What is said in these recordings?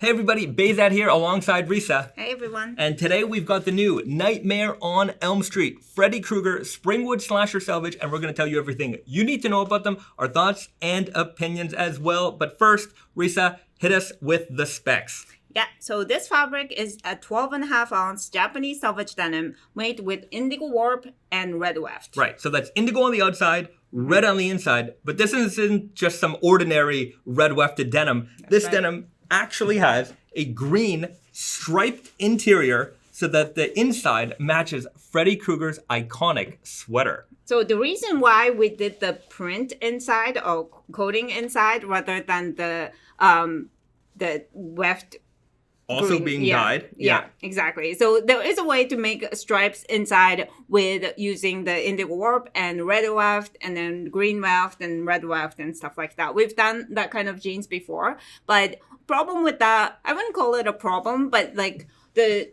Hey everybody, Bezat here alongside Risa. Hey everyone. And today we've got the new Nightmare on Elm Street, Freddy Krueger, Springwood slasher Salvage, and we're going to tell you everything you need to know about them, our thoughts and opinions as well. But first, Risa, hit us with the specs. Yeah, so this fabric is a 12.5 ounce Japanese Selvedge denim made with indigo warp and red weft. Right, so that's indigo on the outside, red on the inside, but this isn't just some ordinary red wefted denim. This denim actually has a green striped interior so that the inside matches Freddy Krueger's iconic sweater. So the reason why we did the print inside or coating inside rather than the weft also green. Being dyed. Yeah, exactly. So there is a way to make stripes inside with using the indigo warp and red weft and then green weft and red weft and stuff like that. We've done that kind of jeans before, but problem with that, I wouldn't call it a problem, but like the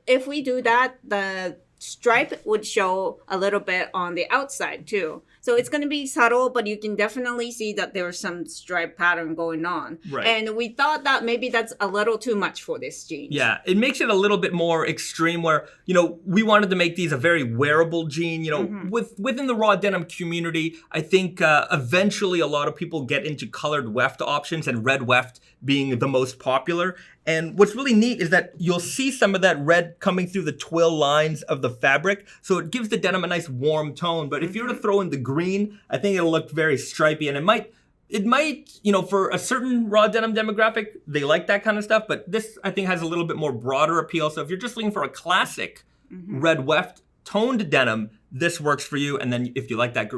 if we do that, the stripe would show a little bit on the outside too. So it's going to be subtle, but you can definitely see that there's some stripe pattern going on. Right. And we thought that maybe that's a little too much for this jeans. Yeah, it makes it a little bit more extreme where, we wanted to make these a very wearable jean, within the raw denim community. I think eventually a lot of people get into colored weft options and red weft being the most popular. And what's really neat is that you'll see some of that red coming through the twill lines of the fabric. So it gives the denim a nice warm tone. But if you were to throw in the green, I think it'll look very stripy. And it might, for a certain raw denim demographic, they like that kind of stuff. But this, I think, has a little bit more broader appeal. So if you're just looking for a classic red weft toned denim, this works for you. And then if you like that,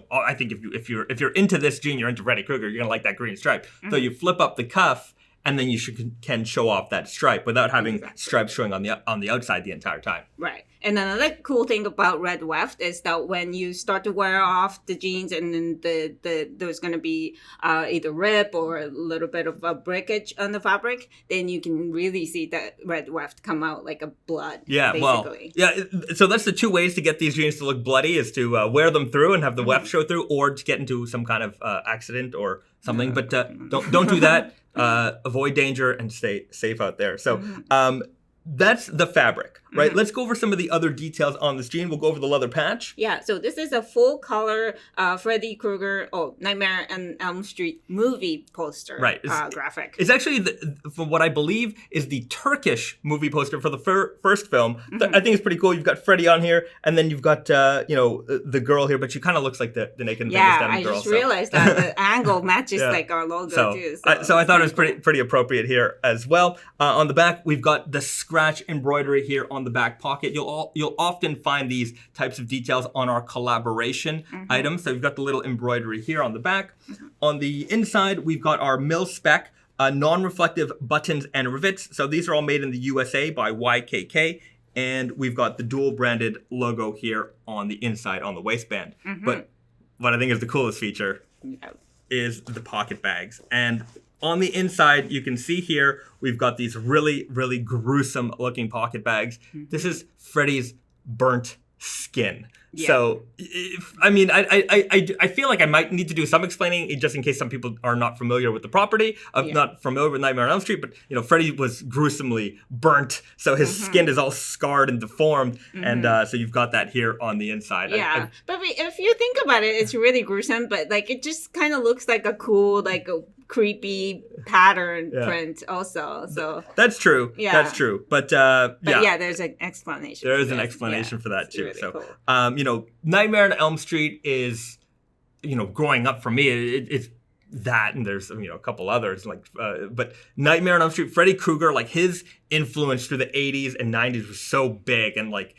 I think if you're into this jean, you're into Freddy Krueger, you're going to like that green stripe. So you flip up the cuff, and then you can show off that stripe without having stripes showing on the outside the entire time. Right. And another cool thing about red weft is that when you start to wear off the jeans and then there's going to be either rip or a little bit of a breakage on the fabric, then you can really see that red weft come out like a blood. Yeah, basically. So that's the two ways to get these jeans to look bloody is to wear them through and have the weft show through, or to get into some kind of accident or something. But don't do that. Avoid danger and stay safe out there. So that's the fabric, right? Let's go over some of the other details on this jean. We'll go over the leather patch. Yeah, so this is a full color Freddy Krueger, Nightmare on Elm Street movie poster graphic. It's actually, from what I believe, is the Turkish movie poster for the first film. I think it's pretty cool. You've got Freddy on here, and then you've got, the girl here, but she kind of looks like the naked and famous denim girl. I just realized that the angle matches like our logo too. So I thought it was pretty appropriate here as well. On the back, we've got the scratch embroidery here on the back pocket. You'll often find these types of details on our collaboration items. So you've got the little embroidery here on the back. On the inside, we've got our mil-spec non-reflective buttons and rivets. So these are all made in the USA by YKK. And we've got the dual branded logo here on the inside on the waistband. But what I think is the coolest feature is the pocket bags. And on the inside, you can see here, we've got these really, really gruesome looking pocket bags. This is Freddy's burnt skin. Yeah. So, I feel like I might need to do some explaining just in case some people are not familiar with the property, not familiar with Nightmare on Elm Street, but, Freddy was gruesomely burnt. So his skin is all scarred and deformed. And so you've got that here on the inside. Yeah. But if you think about it, it's really gruesome, but like it just kind of looks like a cool, like a creepy pattern print also. So that's true. Yeah. That's true. But there's an explanation. There is an explanation for that too. Really so cool. Nightmare on Elm Street is, growing up for me, it's that, and there's a couple others but Nightmare on Elm Street, Freddy Krueger, like his influence through the 80s and 90s was so big, and like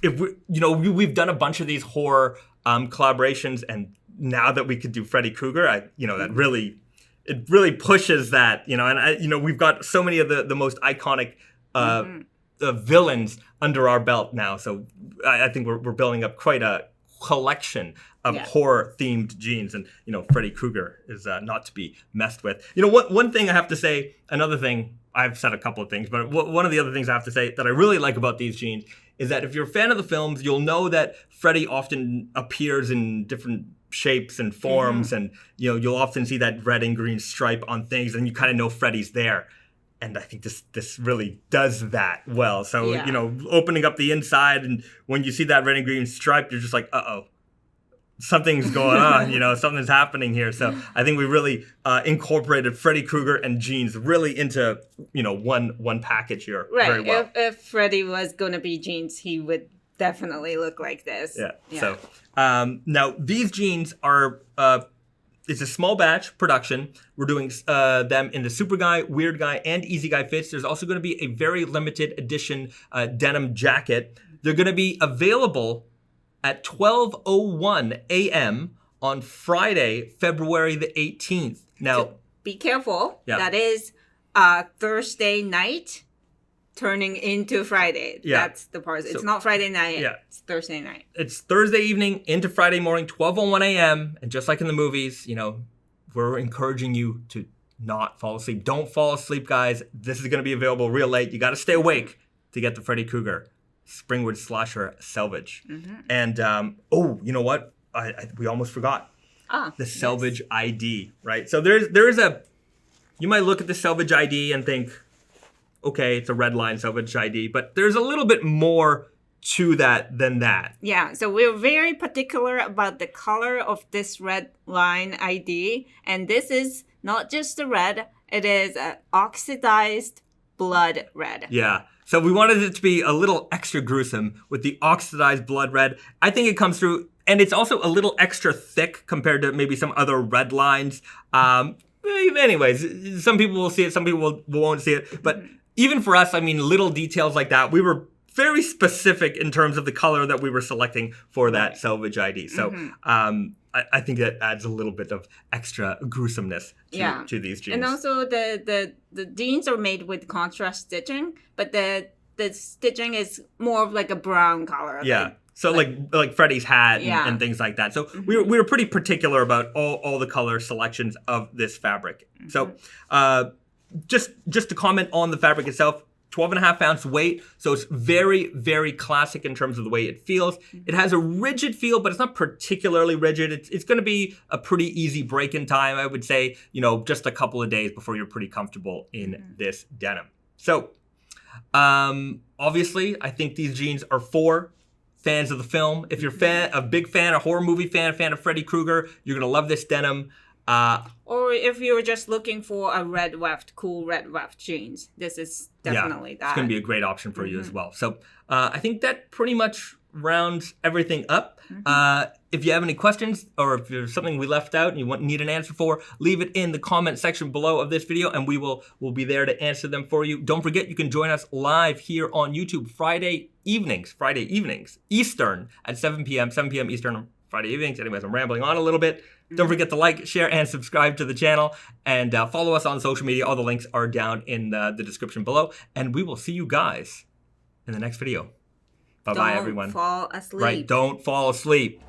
if we've done a bunch of these horror collaborations, and now that we could do Freddy Krueger, that really pushes that, and we've got so many of the most iconic villains under our belt now. So I think we're building up quite a collection of horror-themed jeans, and Freddy Krueger is not to be messed with. One thing I have to say, another thing, I've said a couple of things, but one of the other things I have to say that I really like about these jeans is that if you're a fan of the films, you'll know that Freddy often appears in different shapes and forms, and you'll often see that red and green stripe on things, and you kind of know Freddy's there. And I think this really does that well. So, Yeah. you know, opening up the inside, and when you see that red and green stripe, you're just like, uh-oh. Something's going on, you know, something's happening here. So I think we really incorporated Freddy Krueger and jeans really into, you know, one package here very Right. well. If Freddy was gonna be jeans, he would definitely look like this. Yeah. So now these jeans are it's a small batch production. We're doing them in the Super Guy, Weird Guy, and Easy Guy fits. There's also going to be a very limited edition denim jacket. They're going to be available at 12:01 a.m. on Friday, February the 18th. Now, Be careful. Yeah. That is Thursday night turning into Friday. Yeah. That's the part. It's not Friday night. Yeah. It's Thursday night. it's Thursday evening into Friday morning, 12:01 a.m. And just like in the movies, you know, we're encouraging you to not fall asleep. Don't fall asleep, guys. This is going to be available real late. You got to stay awake to get the Freddy Krueger Springwood slasher Selvedge. And you know what? We almost forgot the Salvage ID, right? So there's a, you might look at the Salvage ID and think, okay, it's a red line Salvage ID, but there's a little bit more to that than that. Yeah, so we're very particular about the color of this red line ID. And this is not just the red, it is oxidized blood red. Yeah. So we wanted it to be a little extra gruesome with the oxidized blood red. I think it comes through, and it's also a little extra thick compared to maybe some other red lines. Anyways, some people will see it, some people won't see it. But even for us, I mean, little details like that, we were very specific in terms of the color that we were selecting for that Salvage ID. So I think that adds a little bit of extra gruesomeness to these jeans. And also the jeans are made with contrast stitching, but the stitching is more of like a brown color. Yeah. So like Freddy's hat and things like that. So we were pretty particular about all the color selections of this fabric. So just to comment on the fabric itself, 12.5 ounce weight. So it's very, very classic in terms of the way it feels. It has a rigid feel, but it's not particularly rigid. It's going to be a pretty easy break-in time. I would say, you know, just a couple of days before you're pretty comfortable in this denim. So obviously, I think these jeans are for fans of the film. If you're a big fan, a horror movie fan, a fan of Freddy Krueger, you're going to love this denim. Or if you're just looking for a cool red weft jeans, this is definitely that. It's going to be a great option for you as well. So I think that pretty much rounds everything up. If you have any questions or if there's something we left out and you need an answer for, leave it in the comment section below of this video and we'll be there to answer them for you. Don't forget, you can join us live here on YouTube Friday evenings, Eastern at 7 p.m. Eastern on Friday evenings. Anyways, I'm rambling on a little bit. Don't forget to like, share, and subscribe to the channel. And follow us on social media. All the links are down in the description below. And we will see you guys in the next video. Bye-bye, everyone. Don't fall asleep. Right, don't fall asleep.